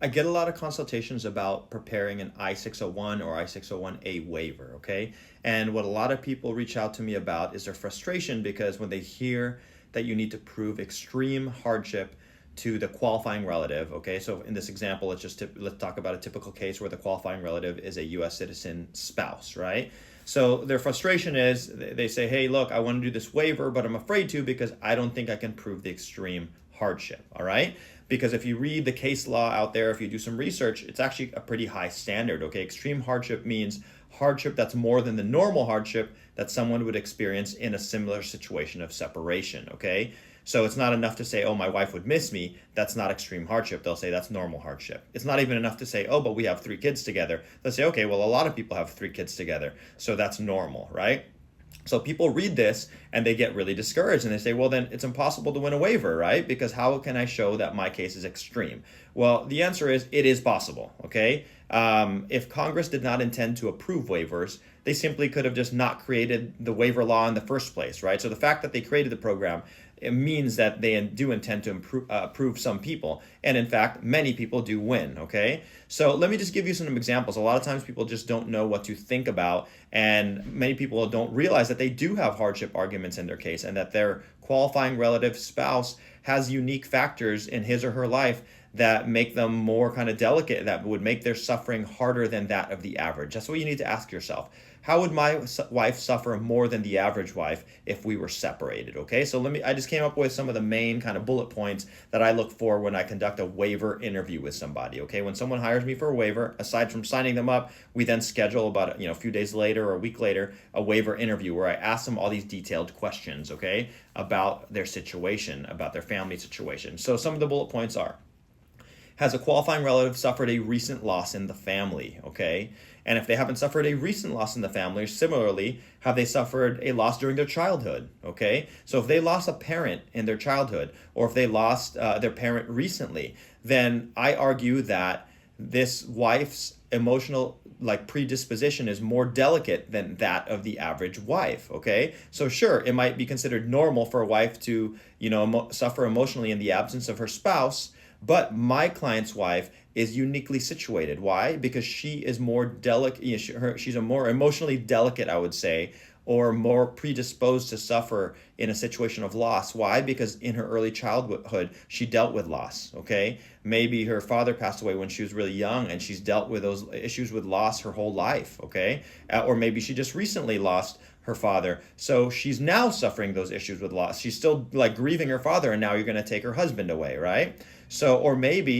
I get a lot of consultations about preparing an I-601 or I-601A waiver, okay? And what a lot of people reach out to me about is their frustration because when they hear that you need to prove extreme hardship to the qualifying relative, okay? So in this example, let's talk about a typical case where the qualifying relative is a US citizen spouse, right? So their frustration is they say, "Hey, look, I want to do this waiver, but I'm afraid to because I don't think I can prove the extreme hardship." All right? Because if you read the case law out there, if you do some research, it's actually a pretty high standard, okay? Extreme hardship means hardship that's more than the normal hardship that someone would experience in a similar situation of separation, okay? So it's not enough to say, "Oh, my wife would miss me." That's not extreme hardship. They'll say that's normal hardship. It's not even enough to say, "Oh, but we have 3 kids together." They'll say, "Okay, well, a lot of people have 3 kids together, so that's normal," right? So people read this and they get really discouraged and they say, well, then it's impossible to win a waiver, right? Because how can I show that my case is extreme? Well, the answer is it is possible, okay? If Congress did not intend to approve waivers, they simply could have just not created the waiver law in the first place, right? So the fact that they created the program, it means that they do intend to approve some people. And in fact, many people do win, okay? So let me just give you some examples. A lot of times people just don't know what to think about, and many people don't realize that they do have hardship arguments in their case and that their qualifying relative spouse has unique factors in his or her life that make them more kind of delicate, that would make their suffering harder than that of the average. That's what you need to ask yourself. How would my wife suffer more than the average wife if we were separated? Okay, so I just came up with some of the main kind of bullet points that I look for when I conduct a waiver interview with somebody. Okay, when someone hires me for a waiver, aside from signing them up, we then schedule about a few days later or a week later a waiver interview where I ask them all these detailed questions, okay, about their situation, about their family situation. So some of the bullet points are: has a qualifying relative suffered a recent loss in the family? Okay. And if they haven't suffered a recent loss in the family, similarly, have they suffered a loss during their childhood? Okay. So if they lost a parent in their childhood, or if they lost their parent recently, then I argue that this wife's emotional predisposition is more delicate than that of the average wife. Okay, so sure, it might be considered normal for a wife to suffer emotionally in the absence of her spouse, but my client's wife is uniquely situated. Why? Because she is more delicate. She's a more emotionally delicate, I would say, or more predisposed to suffer in a situation of loss. Why? Because in her early childhood, she dealt with loss, okay? Maybe her father passed away when she was really young and she's dealt with those issues with loss her whole life, okay? Or maybe she just recently lost her father, so she's now suffering those issues with loss. She's still grieving her father, and now you're going to take her husband away, right? So, or maybe